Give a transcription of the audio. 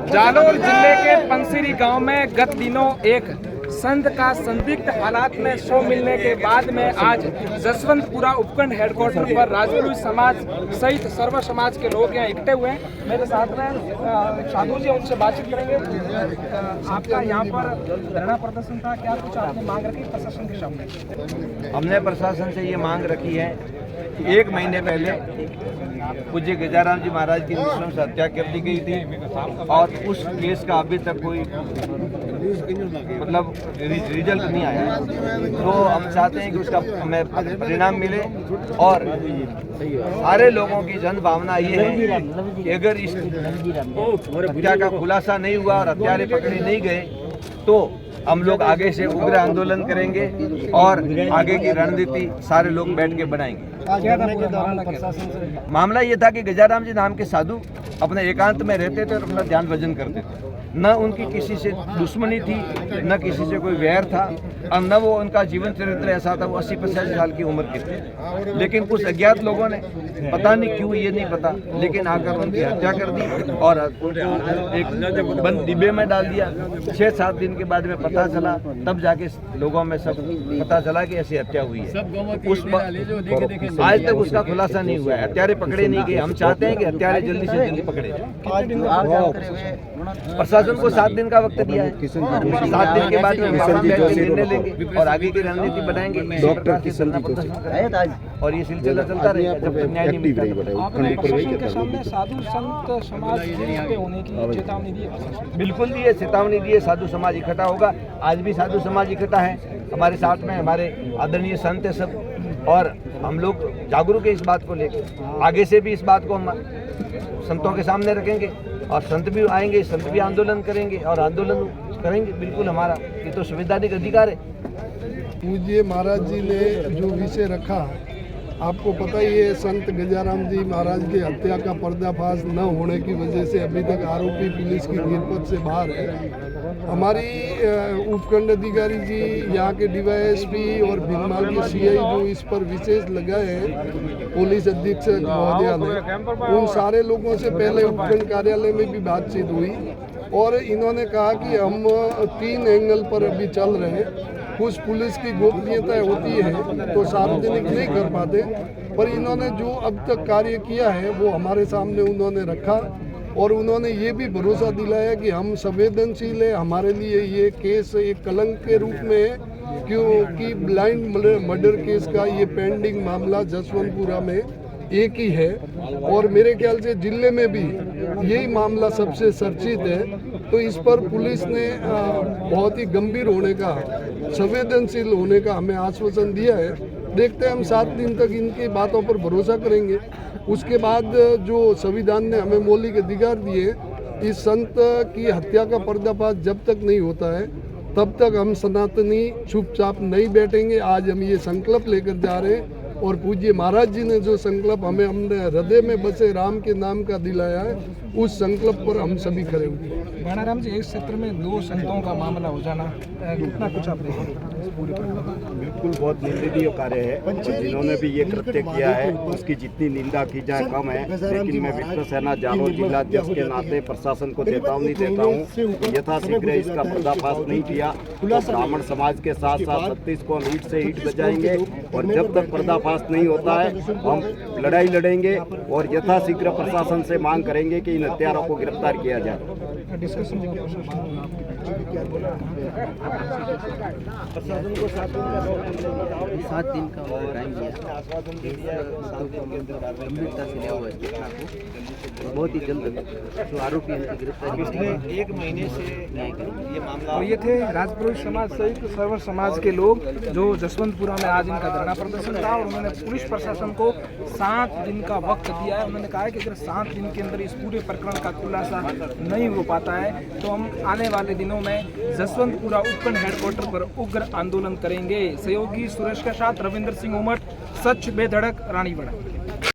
जालौर जिले के पंसीरी गांव में गत दिनों एक संत का संदिग्ध हालात में शव मिलने के बाद में आज जसवंतपुरा उपखंड हेडक्वार्टर पर राजपूत समाज सहित सर्व समाज के लोग यहाँ इकट्ठे हुए हैं। मेरे साथ में साधु जी, उनसे बातचीत करेंगे। आपका यहाँ पर धरना प्रदर्शन था, क्या कुछ आपने मांग रखी प्रशासन के सामने? हमने प्रशासन से ये मांग रखी है कि 1 महीने पहले पूज्य गजाराम जी महाराज की निष्कर्म से हत्या कर दी गई थी और उस केस का अभी तक कोई मतलब रिजल्ट नहीं आया। तो हम चाहते हैं कि उसका हमें परिणाम मिले और सारे लोगों की जन भावना ये है कि अगर इस हत्या का खुलासा नहीं हुआ और हत्यारे पकड़े नहीं गए तो हम लोग आगे से उग्र आंदोलन करेंगे और आगे की रणनीति सारे लोग बैठ के बनाएंगे। मामला ये था कि गजाराम जी नाम के साधु अपने एकांत में रहते थे और अपना ध्यान भजन करते थे। न उनकी किसी से दुश्मनी थी, न किसी से कोई वैर था और न वो उनका जीवन चरित्र ऐसा था। वो 80-85 साल की उम्र के थे, लेकिन कुछ अज्ञात लोगों ने पता नहीं क्यों, ये नहीं पता, लेकिन आकर उनकी हत्या कर दी और एक बंद डिब्बे में डाल दिया। 6-7 दिन के बाद में पता चला, तब जाके लोगों में सब पता चला कि ऐसी हत्या हुई है। आज तक उसका खुलासा नहीं हुआ है, हत्यारे पकड़े नहीं गए। हम चाहते हैं कि हत्यारे जल्दी से जल्दी पकड़े जाए। प्रशासन को 7 दिन का वक्त दिया है। 7 दिन के बाद में निर्णय लेंगे और आगे की रणनीति बनाएंगे। डॉक्टर किशन जी को और ये सिलसिला चलता रहेगा जब तक न्याय नहीं मिलता। आपने प्रशासन के सामने साधु संत समाज के होने की चेतावनी दी है? बिल्कुल दी है, चेतावनी दी है। साधु समाज इकट्ठा होगा, आज भी साधु समाज इकट्ठा है हमारे साथ में। हमारे आदरणीय संत है सब और हम लोग जागरूक है इस बात को लेकर। आगे से भी इस बात को हम संतों के सामने रखेंगे और संत भी आएंगे, संत भी आंदोलन करेंगे और आंदोलन करेंगे। बिल्कुल हमारा ये तो संवैधानिक अधिकार है। पूज्य महाराज जी ने जो विषय रखा, आपको पता ही है, संत गजाराम जी महाराज की हत्या का पर्दाफाश न होने की वजह से अभी तक आरोपी पुलिस की गिरफ्त से बाहर है। हमारी उपखंड अधिकारी जी, यहाँ के DYSP और भीनमाल के CI जो इस पर विशेष लगाए हैं, पुलिस अधीक्षक महोदया ने, उन सारे लोगों से पहले उपखंड कार्यालय में भी बातचीत हुई और इन्होंने कहा कि हम 3 एंगल पर अभी चल रहे हैं। कुछ पुलिस की गोपनीयता होती है तो सार्वजनिक नहीं कर पाते, पर इन्होंने जो अब तक कार्य किया है वो हमारे सामने उन्होंने रखा और उन्होंने ये भी भरोसा दिलाया कि हम संवेदनशील है। हमारे लिए ये केस एक कलंक के रूप में है, क्योंकि ब्लाइंड मर्डर केस का ये पेंडिंग मामला जसवंतपुरा में एक ही है और मेरे ख्याल से जिले में भी यही मामला सबसे चर्चित है। तो इस पर पुलिस ने बहुत ही गंभीर होने का, संवेदनशील होने का हमें आश्वासन दिया है। देखते हैं, हम 7 दिन तक इनकी बातों पर भरोसा करेंगे। उसके बाद जो संविधान ने हमें मौलिक अधिकार दिए, इस संत की हत्या का पर्दाफाश जब तक नहीं होता है तब तक हम सनातनी चुपचाप नहीं बैठेंगे। आज हम ये संकल्प लेकर जा रहे हैं और पूज्य महाराज जी ने जो संकल्प हमें हमने हृदय में बसे राम के नाम का दिलाया है, उस संकल्प पर हम सभी खड़े हुए। गणाराम जी, इस क्षेत्र में 2 संतों का मामला हो जाना, कितना कुछ आप बिल्कुल बहुत निंदनीय कार्य है और जिन्होंने भी ये कृत्य किया है उसकी जितनी निंदा की जाए कम है। लेकिन मैं विष्णु सेना जालौर जिलाध्यक्ष के नाते प्रशासन को चेतावनी देता हूँ, यथाशीघ्र इसका पर्दाफाश नहीं किया तो ब्राह्मण समाज के साथ साथ 36 को हम ईंट से ईंट बजाएंगे और जब तक पर्दाफाश नहीं होता है हम लड़ाई लड़ेंगे और यथाशीघ्र प्रशासन से मांग करेंगे कि इन हत्यारों को गिरफ्तार किया जाए। प्रशासन को 7 दिन का टाइम दिया, गंभीरता से लिया हुआ है घटना को, बहुत ही जल्द जो आरोपी है उनकी गिरफ्तारी। पिछले 1 महीने से ये मामला। और ये थे राजपूत समाज सहित सर्व समाज के लोग जो जसवंतपुरा में आज इनका धरना प्रदर्शन था और उन्होंने पुलिस प्रशासन को 7 दिन का वक्त दिया है। उन्होंने कहा है कि अगर 7 दिन के अंदर इस पूरे प्रकरण का खुलासा नहीं हो पाता है तो हम आने वाले दिनों में जसवंतपुरा उपखंड हेडक्वार्टर पर उग्र आंदोलन करेंगे। सहयोगी सुरेश के साथ रविंद्र सिंह उमट, सच बेधड़क, रानीवाड़ा।